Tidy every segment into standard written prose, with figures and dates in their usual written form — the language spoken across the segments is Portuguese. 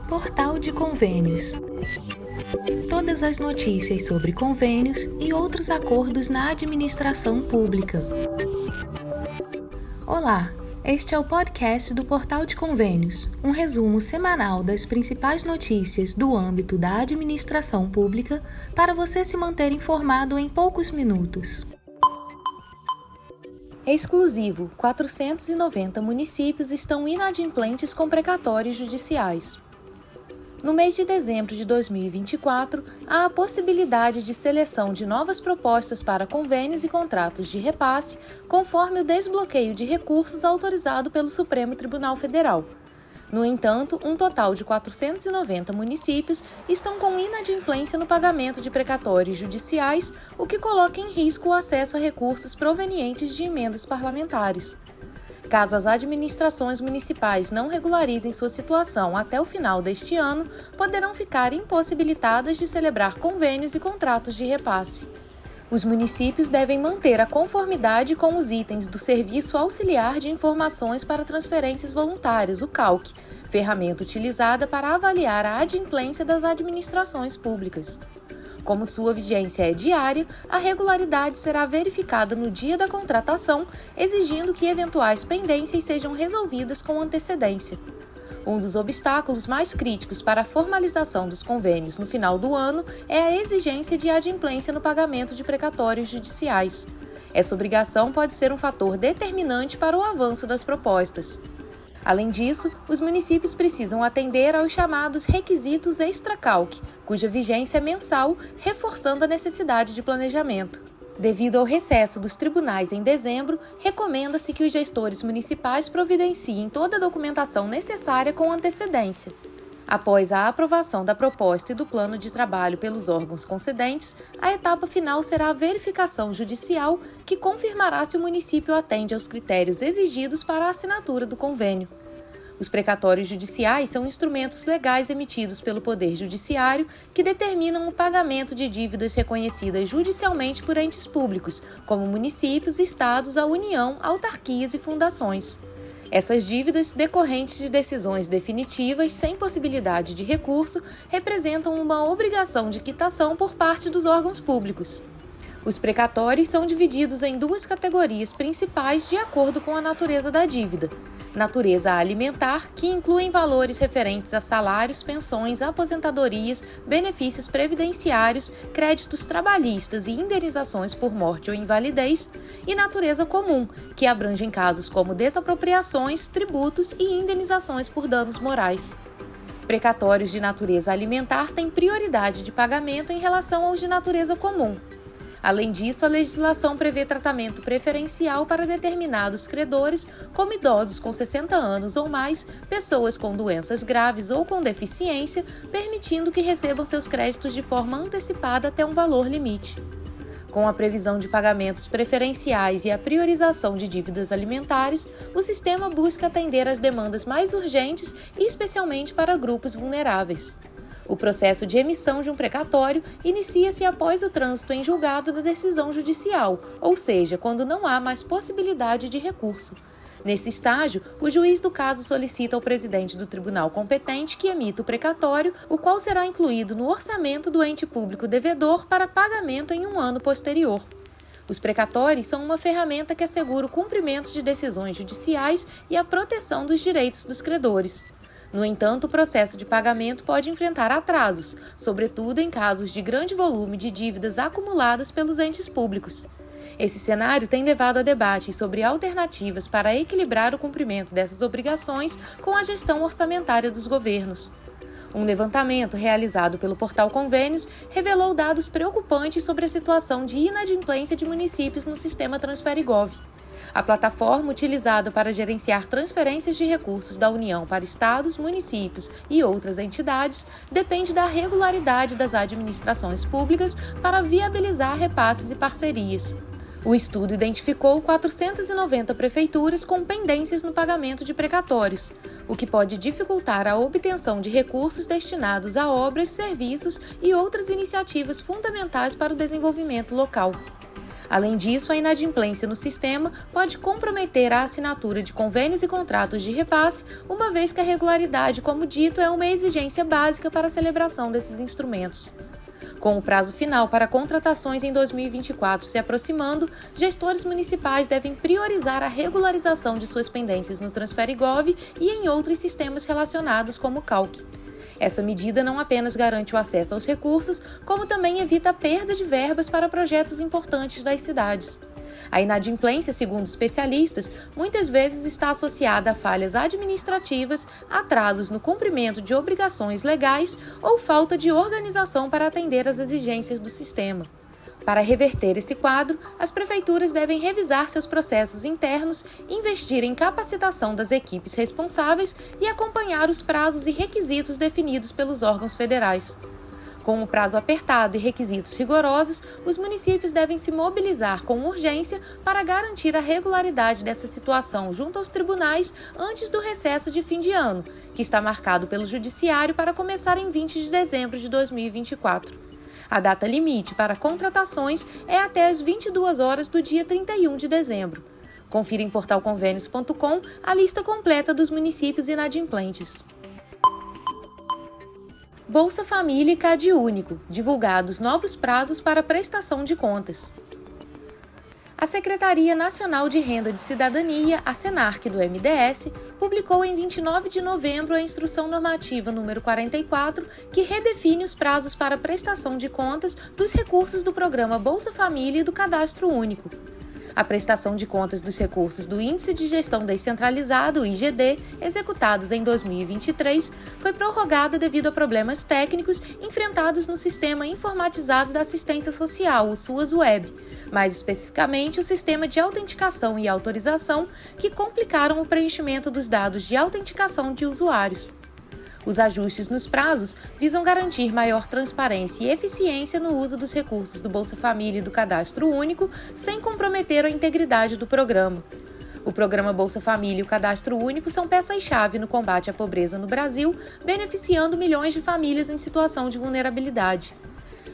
Portal de Convênios. Todas as notícias sobre convênios e outros acordos na administração pública. Olá, este é o podcast do Portal de Convênios, um resumo semanal das principais notícias do âmbito da administração pública para você se manter informado em poucos minutos. Exclusivo: 490 municípios estão inadimplentes com precatórios judiciais. No mês de dezembro de 2024, há a possibilidade de seleção de novas propostas para convênios e contratos de repasse, conforme o desbloqueio de recursos autorizado pelo Supremo Tribunal Federal. No entanto, um total de 490 municípios estão com inadimplência no pagamento de precatórios judiciais, o que coloca em risco o acesso a recursos provenientes de emendas parlamentares. Caso as administrações municipais não regularizem sua situação até o final deste ano, poderão ficar impossibilitadas de celebrar convênios e contratos de repasse. Os municípios devem manter a conformidade com os itens do Serviço Auxiliar de Informações para Transferências Voluntárias, o CAUC, ferramenta utilizada para avaliar a adimplência das administrações públicas. Como sua vigência é diária, a regularidade será verificada no dia da contratação, exigindo que eventuais pendências sejam resolvidas com antecedência. Um dos obstáculos mais críticos para a formalização dos convênios no final do ano é a exigência de adimplência no pagamento de precatórios judiciais. Essa obrigação pode ser um fator determinante para o avanço das propostas. Além disso, os municípios precisam atender aos chamados requisitos extra-CAUC, cuja vigência é mensal, reforçando a necessidade de planejamento. Devido ao recesso dos tribunais em dezembro, recomenda-se que os gestores municipais providenciem toda a documentação necessária com antecedência. Após a aprovação da proposta e do plano de trabalho pelos órgãos concedentes, a etapa final será a verificação judicial, que confirmará se o município atende aos critérios exigidos para a assinatura do convênio. Os precatórios judiciais são instrumentos legais emitidos pelo Poder Judiciário que determinam o pagamento de dívidas reconhecidas judicialmente por entes públicos, como municípios, estados, a União, autarquias e fundações. Essas dívidas, decorrentes de decisões definitivas sem possibilidade de recurso, representam uma obrigação de quitação por parte dos órgãos públicos. Os precatórios são divididos em duas categorias principais de acordo com a natureza da dívida. Natureza alimentar, que incluem valores referentes a salários, pensões, aposentadorias, benefícios previdenciários, créditos trabalhistas e indenizações por morte ou invalidez, e natureza comum, que abrangem casos como desapropriações, tributos e indenizações por danos morais. Precatórios de natureza alimentar têm prioridade de pagamento em relação aos de natureza comum. Além disso, a legislação prevê tratamento preferencial para determinados credores, como idosos com 60 anos ou mais, pessoas com doenças graves ou com deficiência, permitindo que recebam seus créditos de forma antecipada até um valor limite. Com a previsão de pagamentos preferenciais e a priorização de dívidas alimentares, o sistema busca atender às demandas mais urgentes e especialmente para grupos vulneráveis. O processo de emissão de um precatório inicia-se após o trânsito em julgado da decisão judicial, ou seja, quando não há mais possibilidade de recurso. Nesse estágio, o juiz do caso solicita ao presidente do tribunal competente que emita o precatório, o qual será incluído no orçamento do ente público devedor para pagamento em um ano posterior. Os precatórios são uma ferramenta que assegura o cumprimento de decisões judiciais e a proteção dos direitos dos credores. No entanto, o processo de pagamento pode enfrentar atrasos, sobretudo em casos de grande volume de dívidas acumuladas pelos entes públicos. Esse cenário tem levado a debates sobre alternativas para equilibrar o cumprimento dessas obrigações com a gestão orçamentária dos governos. Um levantamento realizado pelo Portal Convênios revelou dados preocupantes sobre a situação de inadimplência de municípios no sistema Transferigov. A plataforma utilizada para gerenciar transferências de recursos da União para estados, municípios e outras entidades depende da regularidade das administrações públicas para viabilizar repasses e parcerias. O estudo identificou 490 prefeituras com pendências no pagamento de precatórios, o que pode dificultar a obtenção de recursos destinados a obras, serviços e outras iniciativas fundamentais para o desenvolvimento local. Além disso, a inadimplência no sistema pode comprometer a assinatura de convênios e contratos de repasse, uma vez que a regularidade, como dito, é uma exigência básica para a celebração desses instrumentos. Com o prazo final para contratações em 2024 se aproximando, gestores municipais devem priorizar a regularização de suas pendências no Transferigov e em outros sistemas relacionados, como o CALC. Essa medida não apenas garante o acesso aos recursos, como também evita a perda de verbas para projetos importantes das cidades. A inadimplência, segundo especialistas, muitas vezes está associada a falhas administrativas, atrasos no cumprimento de obrigações legais ou falta de organização para atender às exigências do sistema. Para reverter esse quadro, as prefeituras devem revisar seus processos internos, investir em capacitação das equipes responsáveis e acompanhar os prazos e requisitos definidos pelos órgãos federais. Com o prazo apertado e requisitos rigorosos, os municípios devem se mobilizar com urgência para garantir a regularidade dessa situação junto aos tribunais antes do recesso de fim de ano, que está marcado pelo Judiciário para começar em 20 de dezembro de 2024. A data limite para contratações é até às 22 horas do dia 31 de dezembro. Confira em portalconvênios.com a lista completa dos municípios inadimplentes. Bolsa Família e CadÚnico, divulgados novos prazos para prestação de contas. A Secretaria Nacional de Renda de Cidadania, a SENARC do MDS, publicou em 29 de novembro a Instrução Normativa número 44, que redefine os prazos para prestação de contas dos recursos do Programa Bolsa Família e do Cadastro Único. A prestação de contas dos recursos do Índice de Gestão Descentralizado, IGD, executados em 2023, foi prorrogada devido a problemas técnicos enfrentados no Sistema Informatizado da Assistência Social, o SUAS-Web, mais especificamente o Sistema de Autenticação e Autorização, que complicaram o preenchimento dos dados de autenticação de usuários. Os ajustes nos prazos visam garantir maior transparência e eficiência no uso dos recursos do Bolsa Família e do Cadastro Único, sem comprometer a integridade do programa. O programa Bolsa Família e o Cadastro Único são peças-chave no combate à pobreza no Brasil, beneficiando milhões de famílias em situação de vulnerabilidade.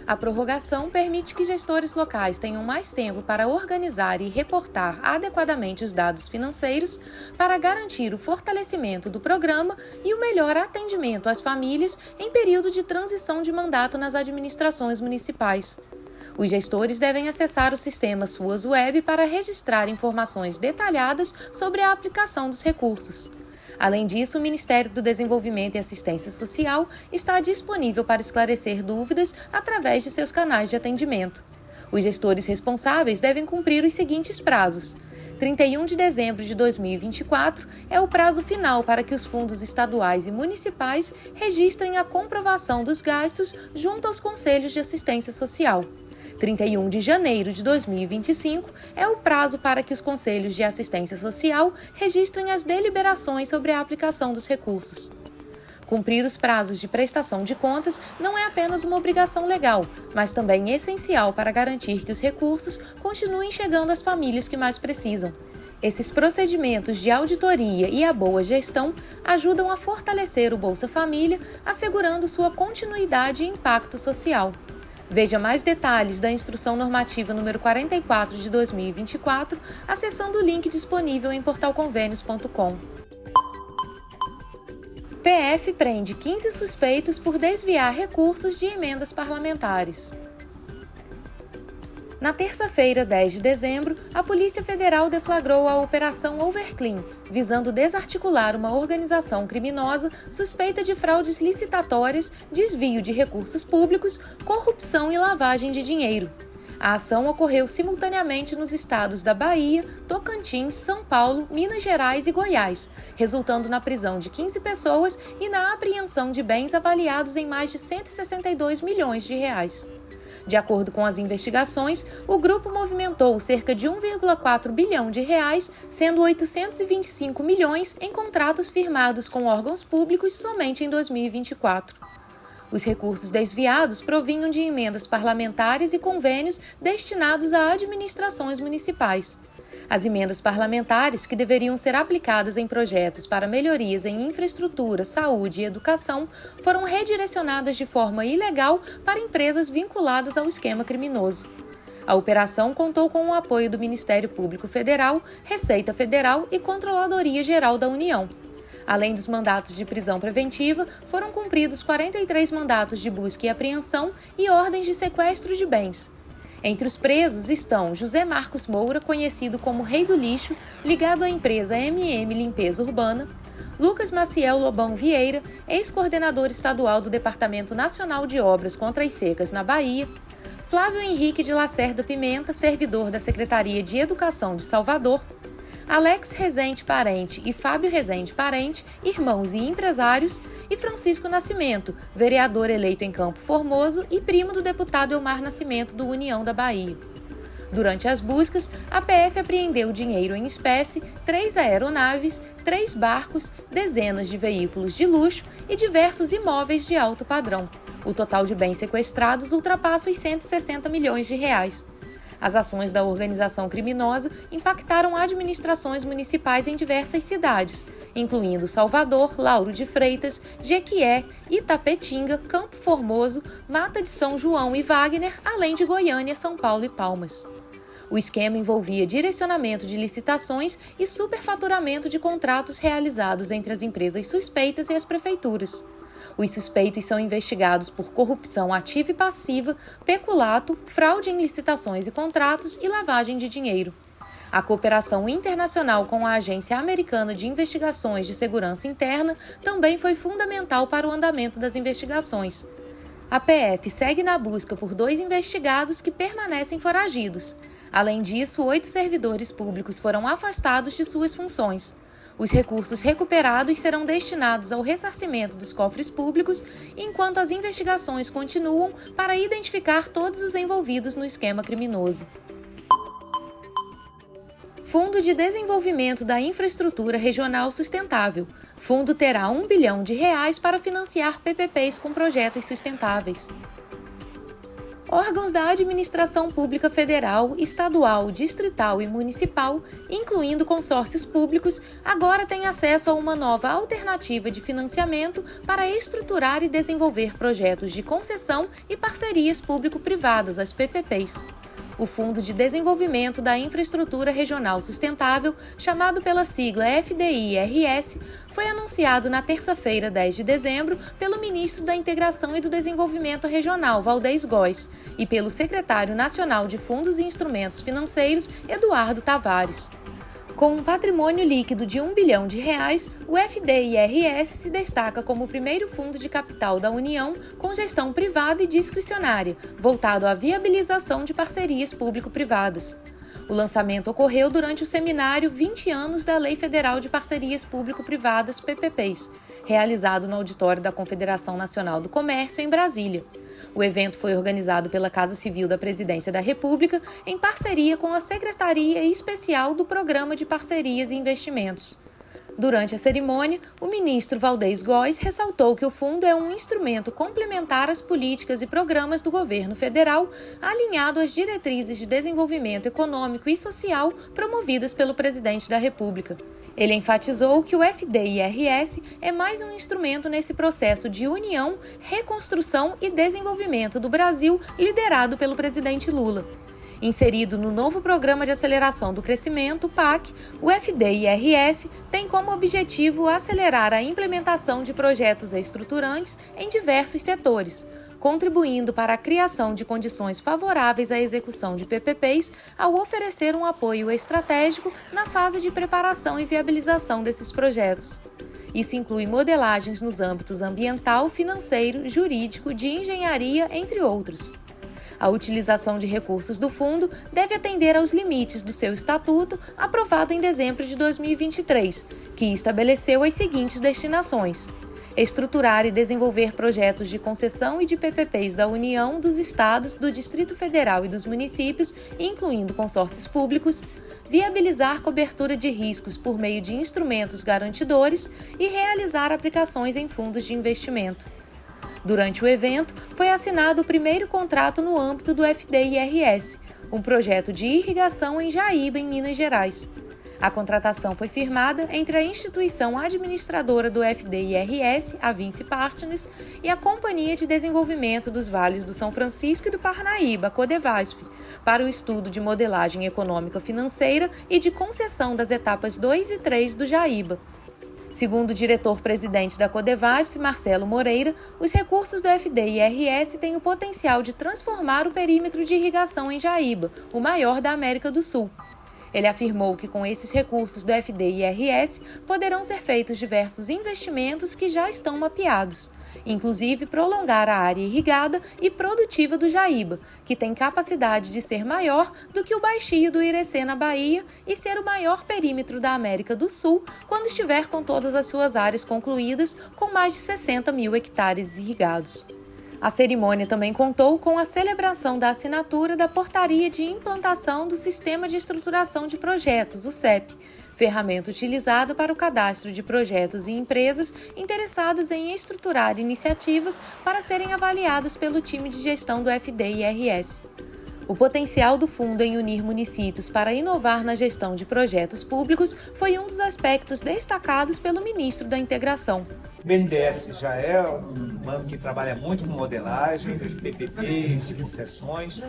A prorrogação permite que gestores locais tenham mais tempo para organizar e reportar adequadamente os dados financeiros para garantir o fortalecimento do programa e o melhor atendimento às famílias em período de transição de mandato nas administrações municipais. Os gestores devem acessar o sistema SUAS-Web para registrar informações detalhadas sobre a aplicação dos recursos. Além disso, o Ministério do Desenvolvimento e Assistência Social está disponível para esclarecer dúvidas através de seus canais de atendimento. Os gestores responsáveis devem cumprir os seguintes prazos. 31 de dezembro de 2024 é o prazo final para que os fundos estaduais e municipais registrem a comprovação dos gastos junto aos Conselhos de Assistência Social. 31 de janeiro de 2025 é o prazo para que os Conselhos de Assistência Social registrem as deliberações sobre a aplicação dos recursos. Cumprir os prazos de prestação de contas não é apenas uma obrigação legal, mas também essencial para garantir que os recursos continuem chegando às famílias que mais precisam. Esses procedimentos de auditoria e a boa gestão ajudam a fortalecer o Bolsa Família, assegurando sua continuidade e impacto social. Veja mais detalhes da Instrução Normativa número 44 de 2024 acessando o link disponível em portalconvênios.com. PF prende 15 suspeitos por desviar recursos de emendas parlamentares. Na terça-feira, 10 de dezembro, a Polícia Federal deflagrou a Operação Overclean, visando desarticular uma organização criminosa suspeita de fraudes licitatórias, desvio de recursos públicos, corrupção e lavagem de dinheiro. A ação ocorreu simultaneamente nos estados da Bahia, Tocantins, São Paulo, Minas Gerais e Goiás, resultando na prisão de 15 pessoas e na apreensão de bens avaliados em mais de 162 milhões de reais. De acordo com as investigações, o grupo movimentou cerca de 1,4 bilhão de reais, sendo 825 milhões em contratos firmados com órgãos públicos somente em 2024. Os recursos desviados provinham de emendas parlamentares e convênios destinados a administrações municipais. As emendas parlamentares, que deveriam ser aplicadas em projetos para melhorias em infraestrutura, saúde e educação, foram redirecionadas de forma ilegal para empresas vinculadas ao esquema criminoso. A operação contou com o apoio do Ministério Público Federal, Receita Federal e Controladoria Geral da União. Além dos mandatos de prisão preventiva, foram cumpridos 43 mandatos de busca e apreensão e ordens de sequestro de bens. Entre os presos estão José Marcos Moura, conhecido como Rei do Lixo, ligado à empresa MM Limpeza Urbana, Lucas Maciel Lobão Vieira, ex-coordenador estadual do Departamento Nacional de Obras contra as Secas na Bahia, Flávio Henrique de Lacerda Pimenta, servidor da Secretaria de Educação de Salvador, Alex Rezende Parente e Fábio Rezende Parente, irmãos e empresários, e Francisco Nascimento, vereador eleito em Campo Formoso e primo do deputado Elmar Nascimento do União da Bahia. Durante as buscas, a PF apreendeu dinheiro em espécie, 3 aeronaves, 3 barcos, dezenas de veículos de luxo e diversos imóveis de alto padrão. O total de bens sequestrados ultrapassa os 160 milhões de reais. As ações da organização criminosa impactaram administrações municipais em diversas cidades, incluindo Salvador, Lauro de Freitas, Jequié, Itapetinga, Campo Formoso, Mata de São João e Wagner, além de Goiânia, São Paulo e Palmas. O esquema envolvia direcionamento de licitações e superfaturamento de contratos realizados entre as empresas suspeitas e as prefeituras. Os suspeitos são investigados por corrupção ativa e passiva, peculato, fraude em licitações e contratos e lavagem de dinheiro. A cooperação internacional com a Agência Americana de Investigações de Segurança Interna também foi fundamental para o andamento das investigações. A PF segue na busca por 2 investigados que permanecem foragidos. Além disso, 8 servidores públicos foram afastados de suas funções. Os recursos recuperados serão destinados ao ressarcimento dos cofres públicos, enquanto as investigações continuam para identificar todos os envolvidos no esquema criminoso. Fundo de Desenvolvimento da Infraestrutura Regional Sustentável. Fundo terá R$ 1 bilhão para financiar PPPs com projetos sustentáveis. Órgãos da administração pública federal, estadual, distrital e municipal, incluindo consórcios públicos, agora têm acesso a uma nova alternativa de financiamento para estruturar e desenvolver projetos de concessão e parcerias público-privadas, as PPPs. O Fundo de Desenvolvimento da Infraestrutura Regional Sustentável, chamado pela sigla FDIRS, foi anunciado na terça-feira, 10 de dezembro, pelo ministro da Integração e do Desenvolvimento Regional, Valdez Góes, e pelo secretário nacional de Fundos e Instrumentos Financeiros, Eduardo Tavares. Com um patrimônio líquido de R$ 1 bilhão, o FDIRS se destaca como o primeiro fundo de capital da União com gestão privada e discricionária, voltado à viabilização de parcerias público-privadas. O lançamento ocorreu durante o seminário 20 anos da Lei Federal de Parcerias Público-Privadas, PPPs, realizado no auditório da Confederação Nacional do Comércio, em Brasília. O evento foi organizado pela Casa Civil da Presidência da República, em parceria com a Secretaria Especial do Programa de Parcerias e Investimentos. Durante a cerimônia, o ministro Valdez Góes ressaltou que o fundo é um instrumento complementar às políticas e programas do governo federal, alinhado às diretrizes de desenvolvimento econômico e social promovidas pelo presidente da República. Ele enfatizou que o FDIRS é mais um instrumento nesse processo de união, reconstrução e desenvolvimento do Brasil, liderado pelo presidente Lula. Inserido no novo Programa de Aceleração do Crescimento, PAC, o FDIRS tem como objetivo acelerar a implementação de projetos estruturantes em diversos setores, contribuindo para a criação de condições favoráveis à execução de PPPs ao oferecer um apoio estratégico na fase de preparação e viabilização desses projetos. Isso inclui modelagens nos âmbitos ambiental, financeiro, jurídico, de engenharia, entre outros. A utilização de recursos do fundo deve atender aos limites do seu estatuto, aprovado em dezembro de 2023, que estabeleceu as seguintes destinações: estruturar e desenvolver projetos de concessão e de PPPs da União, dos Estados, do Distrito Federal e dos municípios, incluindo consórcios públicos, viabilizar cobertura de riscos por meio de instrumentos garantidores e realizar aplicações em fundos de investimento. Durante o evento, foi assinado o primeiro contrato no âmbito do FDIRS, um projeto de irrigação em Jaíba, em Minas Gerais. A contratação foi firmada entre a instituição administradora do FDIRS, a Vinci Partners, e a Companhia de Desenvolvimento dos Vales do São Francisco e do Parnaíba, a Codevasf, para o estudo de modelagem econômica financeira e de concessão das etapas 2 e 3 do Jaíba. Segundo o diretor-presidente da Codevasf, Marcelo Moreira, os recursos do FDIRS têm o potencial de transformar o perímetro de irrigação em Jaíba, o maior da América do Sul. Ele afirmou que com esses recursos do FDIRS poderão ser feitos diversos investimentos que já estão mapeados, inclusive prolongar a área irrigada e produtiva do Jaíba, que tem capacidade de ser maior do que o Baixio do Irecê na Bahia e ser o maior perímetro da América do Sul quando estiver com todas as suas áreas concluídas, com mais de 60 mil hectares irrigados. A cerimônia também contou com a celebração da assinatura da Portaria de Implantação do Sistema de Estruturação de Projetos, o CEP, ferramenta utilizada para o cadastro de projetos e empresas interessadas em estruturar iniciativas para serem avaliadas pelo time de gestão do FDIRS. O potencial do fundo em unir municípios para inovar na gestão de projetos públicos foi um dos aspectos destacados pelo ministro da Integração. O BNDES já é um banco que trabalha muito com modelagem, de PPPs, de concessões,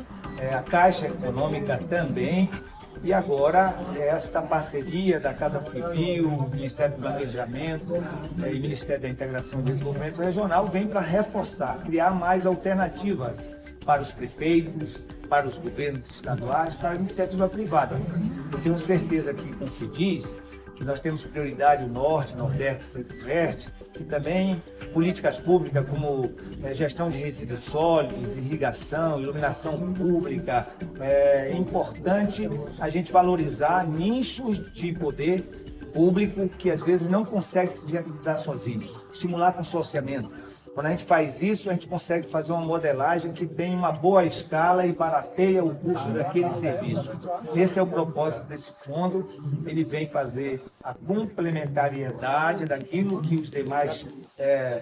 a Caixa Econômica também, e agora esta parceria da Casa Civil, Ministério do Planejamento e Ministério da Integração e Desenvolvimento Regional vem para reforçar, criar mais alternativas para os prefeitos, para os governos estaduais, para a iniciativa privada. Eu tenho certeza que com o FIDIS, que nós temos prioridade no Norte, Nordeste, Centro-Oeste, e também políticas públicas como gestão de resíduos sólidos, irrigação, iluminação pública. É importante a gente valorizar nichos de poder público que às vezes não consegue se viabilizar sozinho, estimular consorciamento. Quando a gente faz isso, a gente consegue fazer uma modelagem que tem uma boa escala e barateia o custo daquele serviço. Esse é o propósito desse fundo. Ele vem fazer a complementariedade daquilo que os demais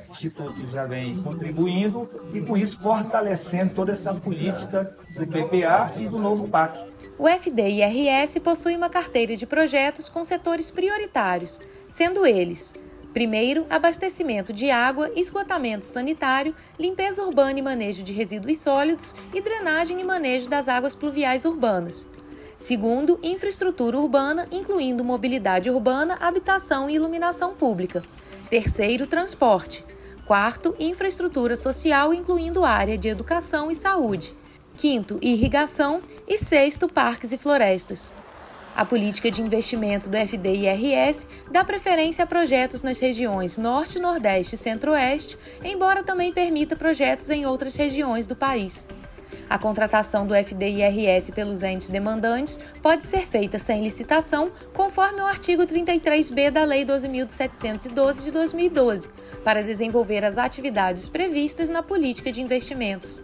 institutos já vêm contribuindo e, com isso, fortalecendo toda essa política do PPA e do novo PAC. O FDIRS possui uma carteira de projetos com setores prioritários, sendo eles: primeiro, abastecimento de água, esgotamento sanitário, limpeza urbana e manejo de resíduos sólidos e drenagem e manejo das águas pluviais urbanas. Segundo, infraestrutura urbana, incluindo mobilidade urbana, habitação e iluminação pública. Terceiro, transporte. Quarto, infraestrutura social, incluindo área de educação e saúde. Quinto, irrigação. E sexto, parques e florestas. A política de investimento do FDIRS dá preferência a projetos nas regiões Norte, Nordeste e Centro-Oeste, embora também permita projetos em outras regiões do país. A contratação do FDIRS pelos entes demandantes pode ser feita sem licitação, conforme o artigo 33b da Lei 12.712 de 2012, para desenvolver as atividades previstas na política de investimentos.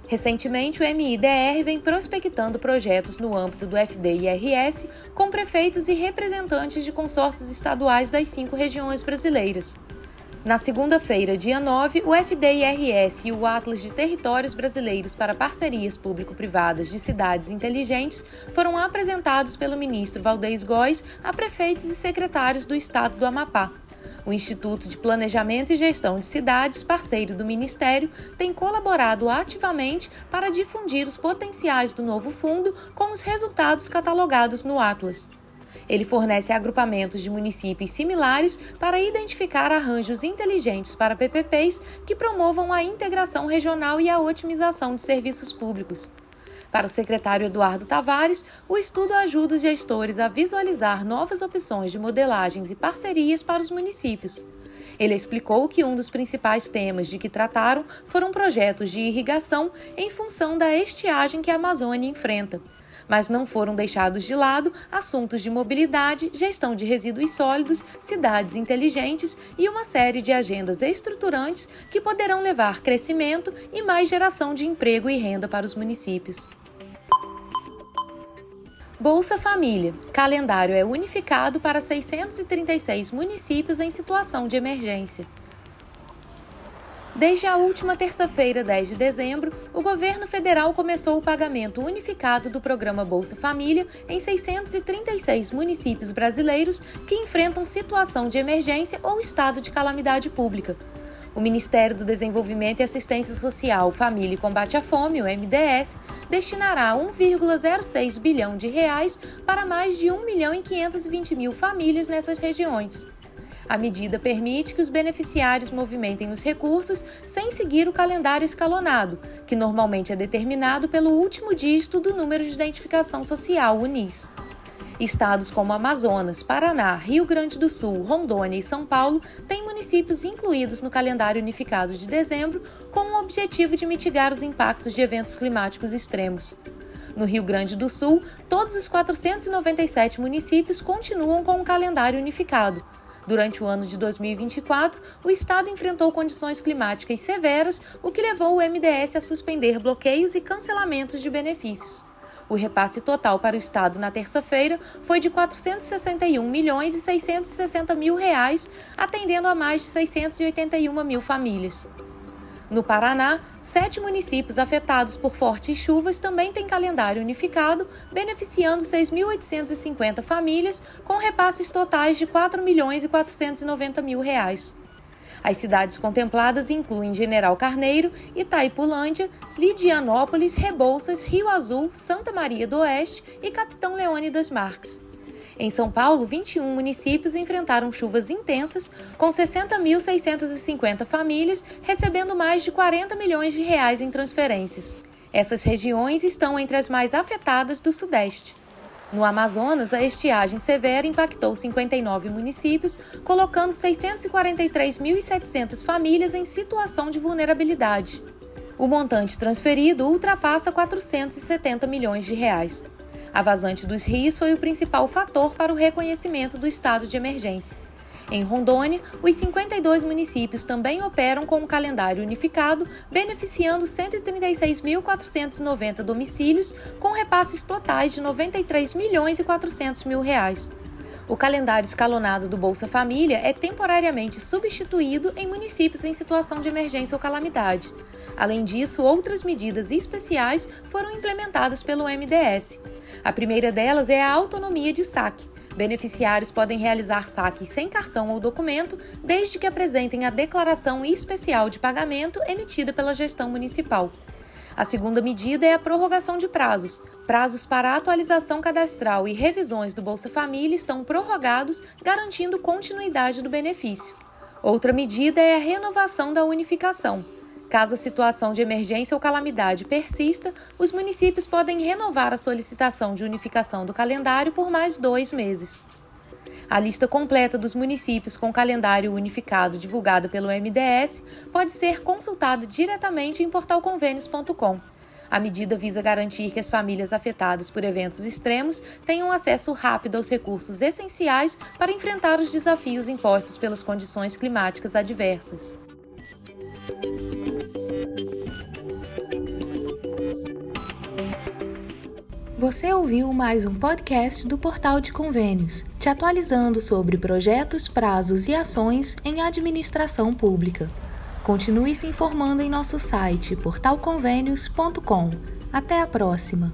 Recentemente, o MIDR vem prospectando projetos no âmbito do FDIRS com prefeitos e representantes de consórcios estaduais das 5 regiões brasileiras. Na segunda-feira, dia 9, o FDIRS e o Atlas de Territórios Brasileiros para Parcerias Público-Privadas de Cidades Inteligentes foram apresentados pelo ministro Valdez Góes a prefeitos e secretários do estado do Amapá. O Instituto de Planejamento e Gestão de Cidades, parceiro do Ministério, tem colaborado ativamente para difundir os potenciais do novo fundo com os resultados catalogados no Atlas. Ele fornece agrupamentos de municípios similares para identificar arranjos inteligentes para PPPs que promovam a integração regional e a otimização de serviços públicos. Para o secretário Eduardo Tavares, o estudo ajuda os gestores a visualizar novas opções de modelagens e parcerias para os municípios. Ele explicou que um dos principais temas de que trataram foram projetos de irrigação em função da estiagem que a Amazônia enfrenta, mas não foram deixados de lado assuntos de mobilidade, gestão de resíduos sólidos, cidades inteligentes e uma série de agendas estruturantes que poderão levar crescimento e mais geração de emprego e renda para os municípios. Bolsa Família. Calendário é unificado para 636 municípios em situação de emergência. Desde a última terça-feira, 10 de dezembro, o governo federal começou o pagamento unificado do programa Bolsa Família em 636 municípios brasileiros que enfrentam situação de emergência ou estado de calamidade pública. O Ministério do Desenvolvimento e Assistência Social, Família e Combate à Fome, o MDS, destinará 1,06 bilhão de reais para mais de 1.520.000 famílias nessas regiões. A medida permite que os beneficiários movimentem os recursos sem seguir o calendário escalonado, que normalmente é determinado pelo último dígito do número de identificação social, o NIS. Estados como Amazonas, Paraná, Rio Grande do Sul, Rondônia e São Paulo têm municípios incluídos no calendário unificado de dezembro com o objetivo de mitigar os impactos de eventos climáticos extremos. No Rio Grande do Sul, todos os 497 municípios continuam com o calendário unificado. Durante o ano de 2024, o estado enfrentou condições climáticas severas, o que levou o MDS a suspender bloqueios e cancelamentos de benefícios. O repasse total para o estado na terça-feira foi de R$ 461.660.000, atendendo a mais de 681.000 famílias. No Paraná, 7 municípios afetados por fortes chuvas também têm calendário unificado, beneficiando 6.850 famílias, com repasses totais de R$ 4.490.000. As cidades contempladas incluem General Carneiro, Itaipulândia, Lidianópolis, Rebouças, Rio Azul, Santa Maria do Oeste e Capitão Leônidas Marques. Em São Paulo, 21 municípios enfrentaram chuvas intensas, com 60.650 famílias recebendo mais de R$ 40 milhões em transferências. Essas regiões estão entre as mais afetadas do Sudeste. No Amazonas, a estiagem severa impactou 59 municípios, colocando 643.700 famílias em situação de vulnerabilidade. O montante transferido ultrapassa R$ 470 milhões. A vazante dos rios foi o principal fator para o reconhecimento do estado de emergência. Em Rondônia, os 52 municípios também operam com um calendário unificado, beneficiando 136.490 domicílios, com repasses totais de R$ 93.400.000. O calendário escalonado do Bolsa Família é temporariamente substituído em municípios em situação de emergência ou calamidade. Além disso, outras medidas especiais foram implementadas pelo MDS. A primeira delas é a autonomia de saque. Beneficiários podem realizar saques sem cartão ou documento, desde que apresentem a declaração especial de pagamento emitida pela gestão municipal. A segunda medida é a prorrogação de prazos. Prazos para atualização cadastral e revisões do Bolsa Família estão prorrogados, garantindo continuidade do benefício. Outra medida é a renovação da unificação. Caso a situação de emergência ou calamidade persista, os municípios podem renovar a solicitação de unificação do calendário por mais 2 meses. A lista completa dos municípios com calendário unificado divulgada pelo MDS pode ser consultada diretamente em portalconvênios.com. A medida visa garantir que as famílias afetadas por eventos extremos tenham acesso rápido aos recursos essenciais para enfrentar os desafios impostos pelas condições climáticas adversas. Você ouviu mais um podcast do Portal de Convênios, te atualizando sobre projetos, prazos e ações em administração pública. Continue se informando em nosso site portalconvenios.com. Até a próxima!